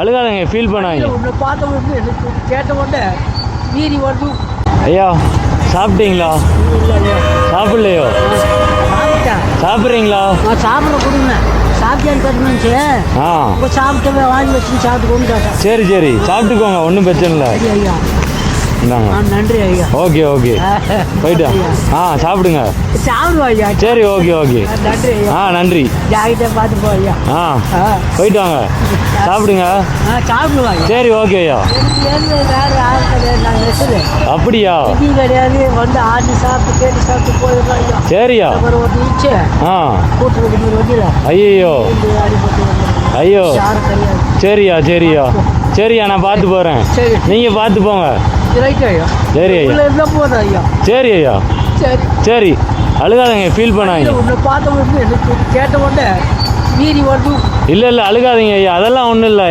அழுகாதங்க, feel பண்ணாங்க. உன்னை பார்த்த உடனே எனக்கு கேட்ட உடனே மீறி வருது. ஐயா சாப்பிட்டீங்களா? சாப்பிட்லையோ? சாப்பிட்றீங்களா? நான் சாப்பிட கொடுங்க. சாப்பிட்டேன்னு கட்டணுச்சு. இப்போ சாப்பிட்டு வாங்கி வச்சு சாப்பிட்டு கொண்டு. சரி சரி சாப்பிட்டுக்கோங்க, ஒன்றும் பிரச்சனை இல்லை. ஐயா இந்தாங்க. நன்றி ஐயா. ஓகே ஓகே போயிட்டு சாப்பிடுங்க. சாப்பிடுவோம் ஐயா. சரி ஓகே ஓகே நன்றி ஐயா. நன்றி. ஜாகிரதை பார்த்து போ ஐயா. போயிட்டு வாங்க, சாப்பிடுங்க. சாப்பிடுவோம். சரி ஓகே ஐயா. வேறு யாரும் கிடையாது, நாங்கள் இருக்குது. அப்படியா? இது கிடையாது, வந்து ஆடி சாப்பிட்டு கேட்டு சாப்பிட்டு போயிடுறோம் ஐயா. சரியா? ஒரு வச்சு கூட்டு வண்டியில் ஐயோ அடிப்பட்டு ஐயோ. யாரும் கிடையாது. சரியா சரியா சரியா, நான் பார்த்து போகிறேன். சரி நீங்கள் பார்த்து போங்க. ரைட் ஐயா. சரி ஐயா. இருந்தால் போதும் ஐயா. சரி ஐயா. சரி சரி அழுகாதங்க, ஃபீல் பண்ணாங்க. உன்னை பார்த்த உடனே எனக்கு கேட்ட உடனே மீறி வருது. இல்லை இல்லை அழுகாதீங்க ஐயா, அதெல்லாம் ஒன்றும் இல்லை.